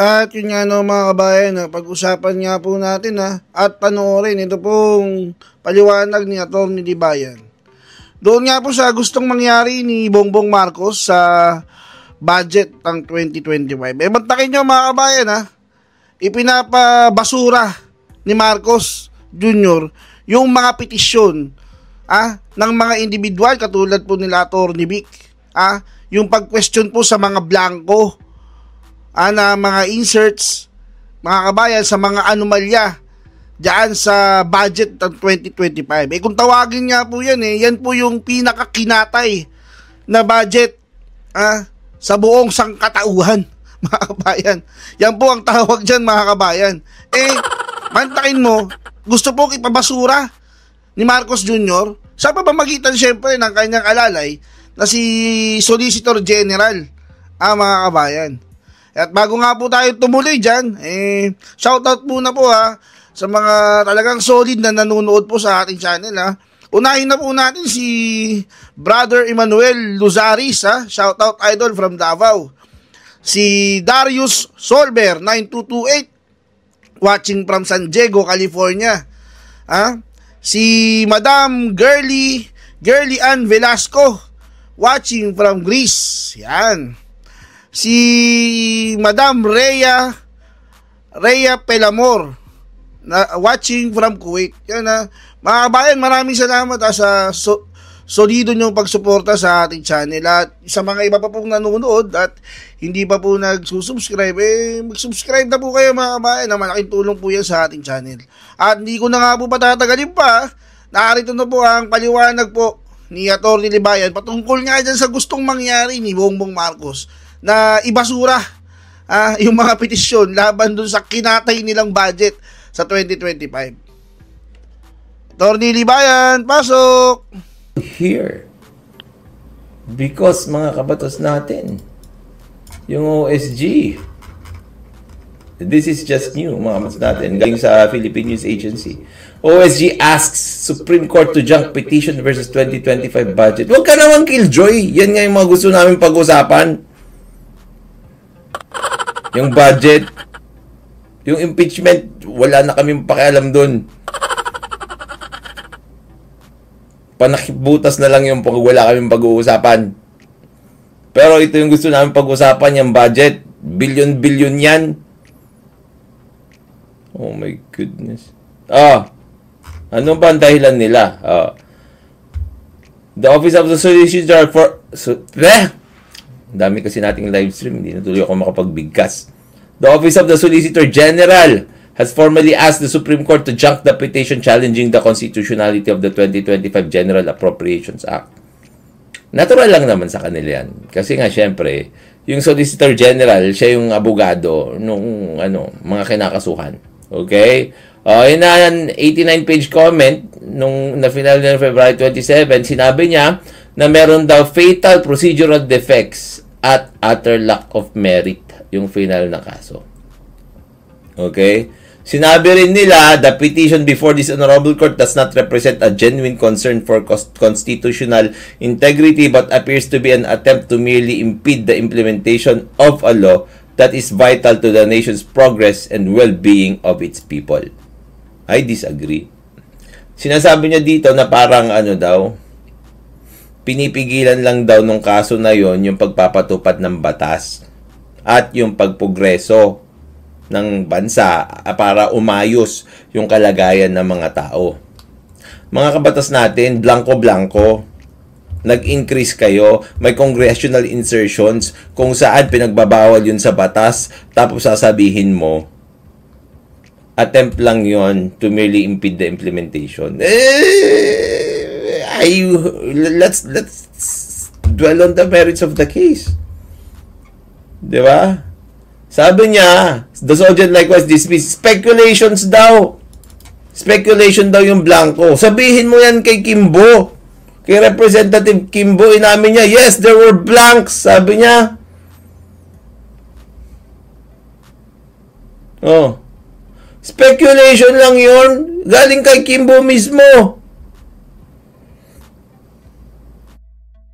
At yun nga no mga kabayan, pag-usapan nga po natin at panoorin ito pong paliwanag ni Atty. Libayan. Doon nga po sa gustong mangyari ni Bongbong Marcos sa budget ng 2025. Bantakin nyo mga kabayan ipinapabasura ni Marcos Jr. yung mga petisyon ng mga individual katulad po nila Atty. Vic. Yung pag-question po sa mga blanco na mga inserts, mga kabayan, sa mga anomalya diyan sa budget ng 2025. Kung tawagin nga po yan yan po yung pinakakinatay na budget sa buong sangkatauhan, mga kabayan. Yan po ang tawag dyan, mga kabayan. Mantakin mo, gusto po ipabasura ni Marcos Jr. sa pamamagitan syempre ng kanyang alalay na si Solicitor General, mga kabayan. At bago nga po tayo tumuloy dyan, shoutout muna po sa mga talagang solid na nanonood po sa ating channel. Unahin na po natin si Brother Emmanuel Luzaris, shoutout idol from Davao. Si Darius Solber 9228 watching from San Diego, California. Si Madam Girly Ann Velasco watching from Greece. Yan. Si Madam Rhea Pelamor watching from Kuwait. Yan mga kabayan, maraming salamat sa solido nyong pagsuporta sa ating channel. At sa mga iba pa pong nanonood at hindi pa po nagsusubscribe, mag-subscribe na po kayo mga kabayan. Malaking tulong po yan sa ating channel. At hindi ko na nga po patatagalin pa, narito na po ang paliwanag po ni Atty. Libayan patungkol nga dyan sa gustong mangyari ni Bongbong Marcos na ibasura yung mga petisyon laban dun sa kinatay nilang budget sa 2025. Atty. Libayan, pasok! Here. Because mga kabatos natin, yung OSG, this is just new, mga kabatos natin, galing sa Philippine News Agency. OSG asks Supreme Court to junk petition versus 2025 budget. Huwag ka naman killjoy. Yan nga yung mga gusto namin pag-usapan. Yung budget, yung impeachment, wala na kaming pakialam dun. Panakibutas na lang yung pag wala kaming pag-uusapan. Pero ito yung gusto namin pag-usapan, yung budget. Billion yan. Oh my goodness. Ano ba ang dahilan nila? The Office of the Solicitor dami kasi nating live stream, hindi na tuloy ako makapagbigkas. The Office of the Solicitor General has formally asked the Supreme Court to junk the petition challenging the constitutionality of the 2025 General Appropriations Act. Natural lang naman sa kanila yan. Kasi nga, syempre, yung Solicitor General, siya yung abogado nung mga kinakasuhan. Okay? In an 89-page comment, nung na-final na February 27, sinabi niya na meron daw fatal procedural defects at utter lack of merit yung final na kaso. Okay? Sinabi rin nila, the petition before this honorable court does not represent a genuine concern for constitutional integrity but appears to be an attempt to merely impede the implementation of a law that is vital to the nation's progress and well-being of its people. I disagree. Sinasabi niya dito na parang pinipigilan lang daw nung kaso na yon yung pagpapatupad ng batas at yung pagprogreso ng bansa para umayos yung kalagayan ng mga tao. Mga kabatas natin, blanco-blanco, nag-increase kayo, may congressional insertions kung saan pinagbabawal yun sa batas, tapos sasabihin mo, attempt lang yon to merely impede the implementation. Let's dwell on the merits of the case. Diba? Sabi niya, the Sojan likewise dismissed speculations daw. Speculation daw yung blanco. Sabihin mo yan kay Kimbo. Kay Representative Kimbo, inamin niya, yes, there were blanks, sabi niya. Speculation lang yun. Galing kay Kimbo mismo.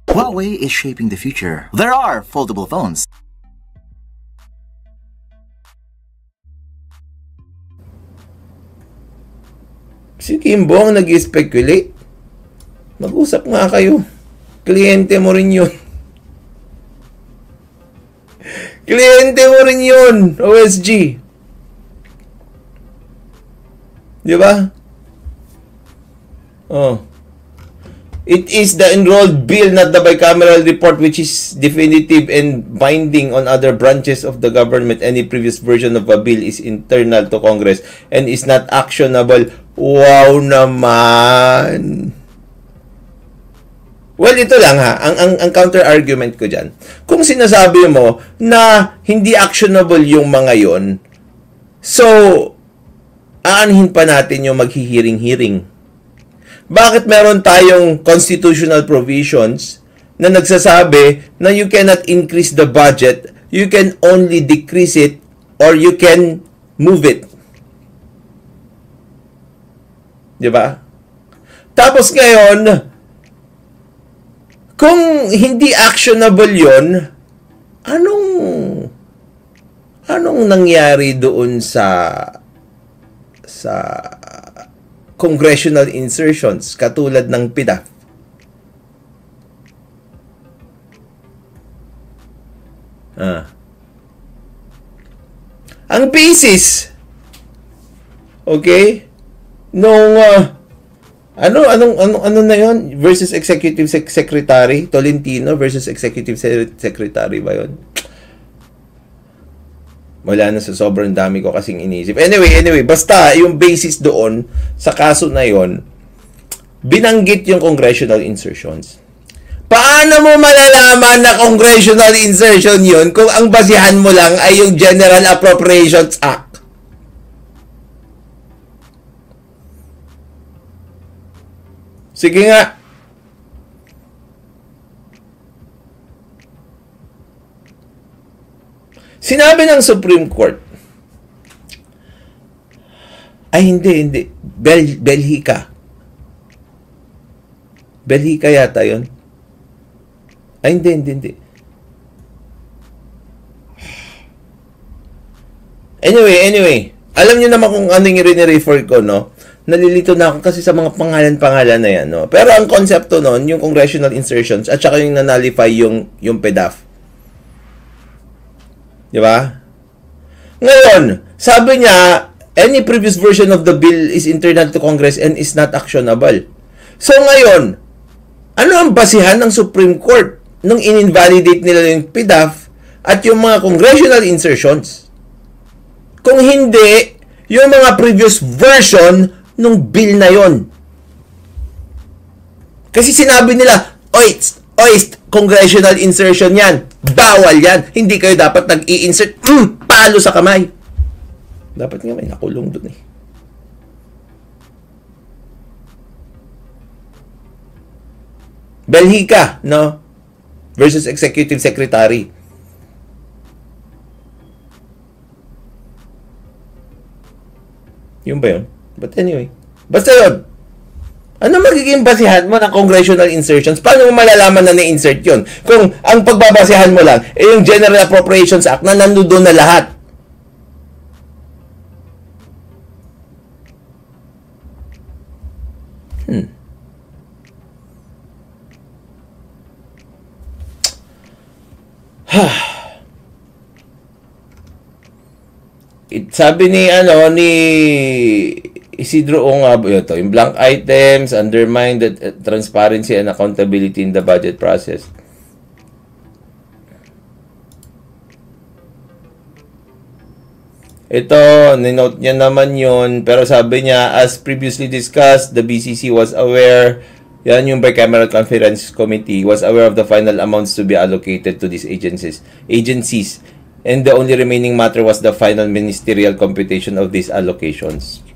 Huawei is shaping the future. There are foldable phones. Si Kimbo ang nag-speculate. Mag-usap nga kayo. Kliyente mo rin yun. Kliyente mo rin yun, OSG. Di ba? Oh. It is the enrolled bill, not the bicameral report, which is definitive and binding on other branches of the government. Any previous version of a bill is internal to Congress and is not actionable. Wow naman! Well, ito lang ha, ang counter-argument ko dyan. Kung sinasabi mo na hindi actionable yung mga yon, so, aanhin pa natin yung maghihiring-hiring. Bakit meron tayong constitutional provisions na nagsasabi na you cannot increase the budget, you can only decrease it, or you can move it? Diba? Tapos ngayon, kung hindi actionable yon, anong nangyari doon sa congressional insertions katulad ng PDAF? Ang basis, okay, nung ano na yon versus executive secretary Tolentino versus executive secretary ba yon? Wala na, sa sobrang dami ko kasing inisip. Anyway, basta yung basis doon sa kaso na yon, binanggit yung congressional insertions. Paano mo malalaman na congressional insertion yon kung ang basihan mo lang ay yung General Appropriations Act? Sige nga. Sinabi ng Supreme Court, ay hindi. Belhika. Belhika yata yun. Ay hindi. Anyway. Alam niyo naman kung ano yung rin-refer ko, no? Nalilito na ako kasi sa mga pangalan na yan, no? Pero ang konsepto nun, yung congressional insertions at saka yung nanalify yung PDAF. Di ba? Ngayon, sabi niya, any previous version of the bill is internal to Congress and is not actionable. So ngayon, ano ang basihan ng Supreme Court nung in-invalidate nila yung PDAF at yung mga congressional insertions? Kung hindi, yung mga previous version nung bill na yon. Kasi sinabi nila, congressional insertion yan. Bawal yan. Hindi kayo dapat nag-i-insert. Palo sa kamay. Dapat nga may nakulong dun eh. Belhika, no? Versus Executive Secretary. Yun ba yun? But anyway. Basta yun. Ano magiging basihan mo ng congressional insertions? Paano mo malalaman na na-insert yun? Kung ang pagbabasihan mo lang, yung General Appropriations Act na nandoon na lahat. Sabi ni Isidro ito, yung blank items undermine the transparency and accountability in the budget process. Ito, ninote niya naman yun, pero sabi niya, as previously discussed, the BCC was aware, yan yung bicameral conference committee, was aware of the final amounts to be allocated to these agencies. And the only remaining matter was the final ministerial computation of these allocations.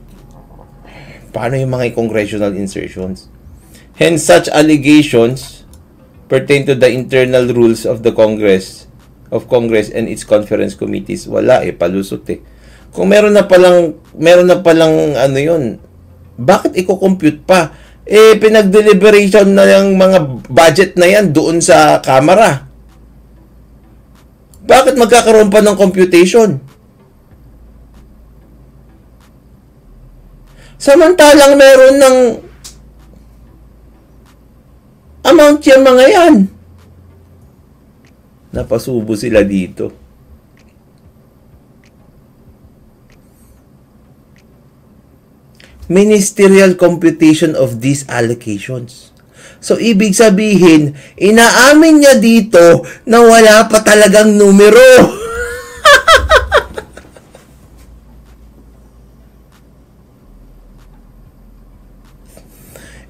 Paano yung mga congressional insertions? Hence, such allegations pertain to the internal rules of the Congress and its conference committees. Wala palusot eh. Kung meron na palang ano yun, bakit i-compute pa? Pinag-deliberation na yung mga budget na yan doon sa Kamara. Bakit magkakaroon pa ng computation? Samantalang meron ng amount yung mga yan. Napasubo sila dito. Ministerial computation of these allocations. So, ibig sabihin, inaamin niya dito na wala pa talagang numero.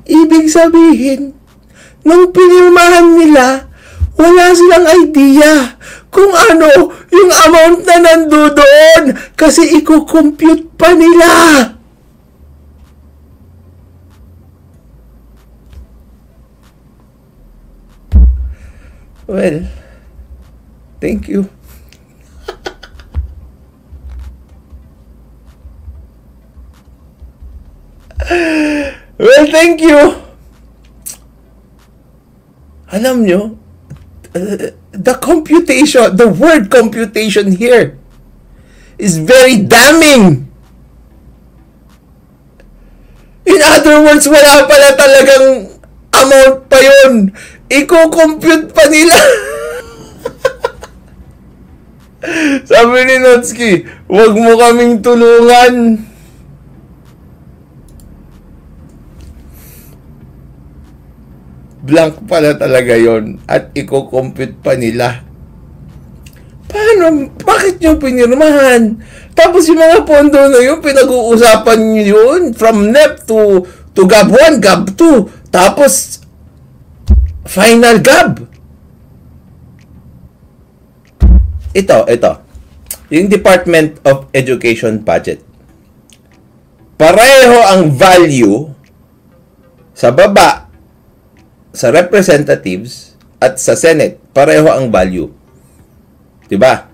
Ibig sabihin, nung pinirmahan nila, wala silang idea kung ano yung amount na nandoon kasi i-compute pa nila. Well, thank you. Well, thank you. Alam nyo, the computation, the word computation here is very damning. In other words, wala pala talagang amount pa yun. Iko-compute pa nila. Sabi ni Notsky, wag mo kaming tulungan. Blank pala talaga yon at iko-compute pa nila. Paano? Bakit nyo pinirmahan? Tapos yung mga pondo na yun, pinag-uusapan nyo yun from NEP to GAB 1, GAB 2. Tapos final GAB. Ito. Yung Department of Education budget. Pareho ang value sa baba, sa representatives at sa Senate. Pareho ang value. Diba?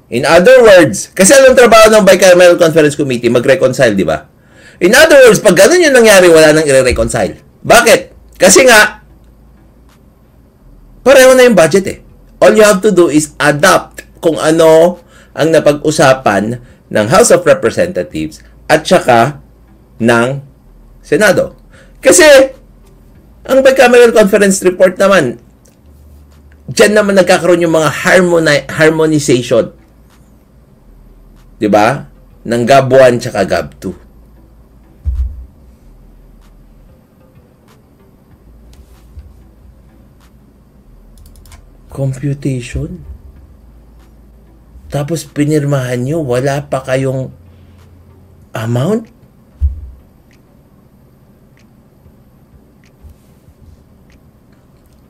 In other words, kasi anong trabaho ng Bicameral Conference Committee? Mag-reconcile, diba? In other words, pag ganun yung nangyari, wala nang i-reconcile. Bakit? Kasi nga, pareho na yung budget eh. All you have to do is adapt kung ano ang napag-usapan ng House of Representatives at saka ng Senado. Kasi, ang Bicameral Conference Report naman, dyan naman nagkakaroon yung mga harmonization. Diba? Ng GAB 1 tsaka GAB 2. Computation. Tapos pinirmahan nyo, wala pa kayong amount?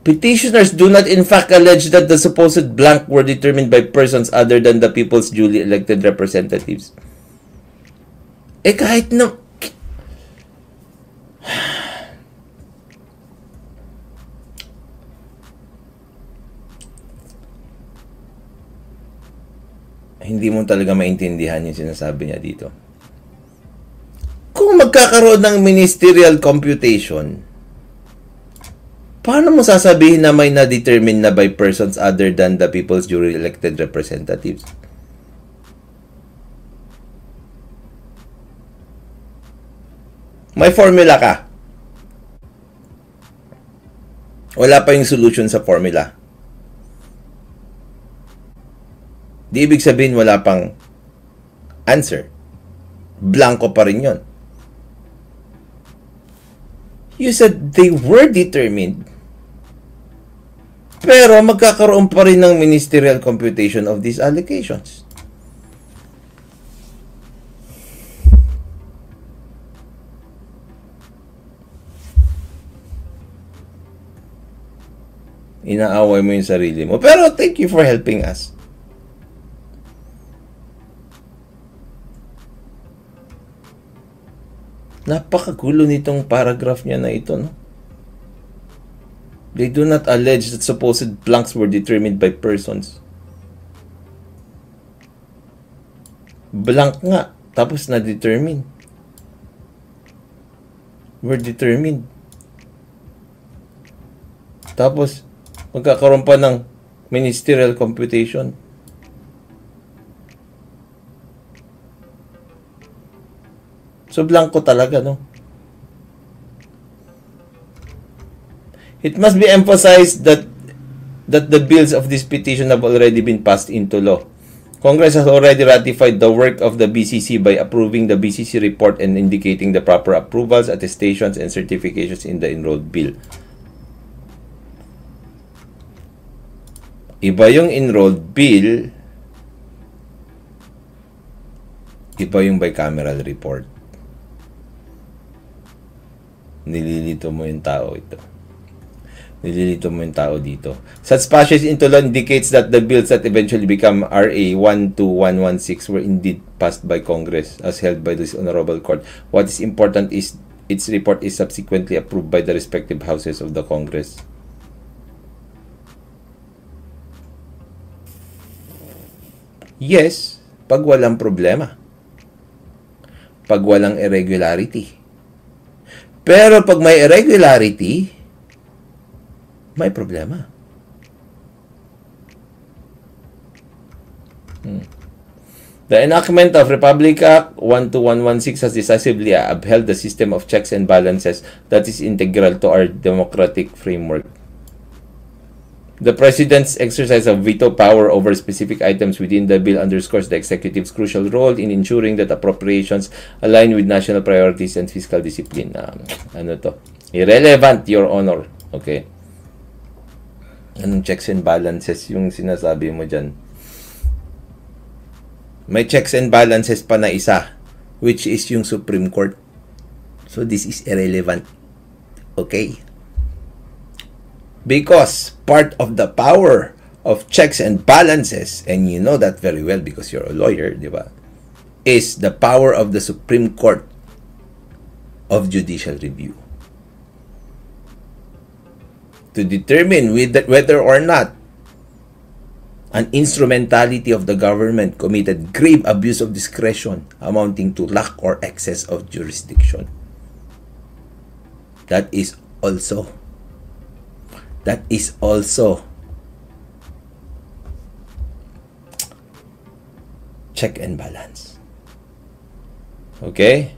Petitioners do not in fact allege that the supposed blank were determined by persons other than the people's duly elected representatives. Kahit na... Hindi mo talaga maintindihan yung sinasabi niya dito. Kung magkakaroon ng ministerial computation, paano mo sasabihin na may na-determine na by persons other than the people's duly elected representatives? May formula ka. Wala pa yung solution sa formula. Di ibig sabihin wala pang answer. Blanco pa rin yun. You said they were determined. Pero magkakaroon pa rin ng ministerial computation of these allocations. Inaaway mo yung sarili mo. Pero thank you for helping us. Napakagulo nitong paragraph niya na ito, no? They do not allege that supposed blanks were determined by persons. Blank nga, tapos na-determine. Were determined. Tapos, magkakaroon pa ng ministerial computation. So, blanco talaga, no? It must be emphasized that the bills of this petition have already been passed into law. Congress has already ratified the work of the BCC by approving the BCC report and indicating the proper approvals, attestations, and certifications in the enrolled bill. Iba yung enrolled bill, iba yung bicameral report. Nililito mo yung tao ito. Nililito mo yung tao dito. Such passage into law indicates that the bills that eventually become RA 12116 were indeed passed by Congress as held by this Honorable Court. What is important is its report is subsequently approved by the respective houses of the Congress. Yes, pag walang problema. Pag walang irregularity. Pero pag may irregularity, may problema. The enactment of Republic Act 12116 has decisively upheld the system of checks and balances that is integral to our democratic framework. The President's exercise of veto power over specific items within the bill underscores the executive's crucial role in ensuring that appropriations align with national priorities and fiscal discipline. Ano to? Irrelevant, Your Honor. Okay. Anong checks and balances yung sinasabi mo dyan? May checks and balances pa na isa, which is yung Supreme Court. So, this is irrelevant. Okay? Because part of the power of checks and balances, and you know that very well because you're a lawyer, di ba? Is the power of the Supreme Court of Judicial Review. To determine whether or not an instrumentality of the government committed grave abuse of discretion amounting to lack or excess of jurisdiction. That is also check and balance. Okay?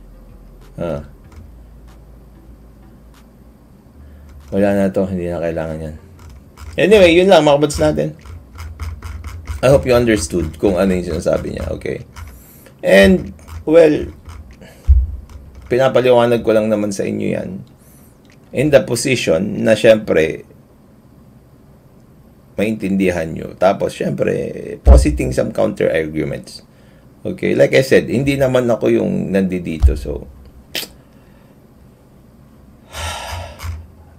Wala na to, hindi na kailangan yan. Anyway, yun lang, mga kabads natin. I hope you understood kung ano yung sinasabi niya, okay? And, well, pinapaliwanag ko lang naman sa inyo yan. In the position na syempre, maintindihan nyo. Tapos, syempre, positing some counter-arguments. Okay? Like I said, hindi naman ako yung nandito, so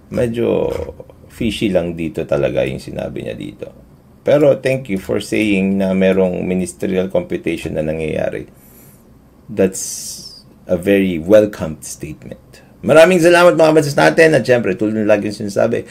medyo fishy lang dito talaga yung sinabi niya dito. Pero thank you for saying na merong ministerial computation na nangyayari. That's a very welcomed statement. Maraming salamat mga kabatas natin at syempre tulad ng lagi yung sinasabi,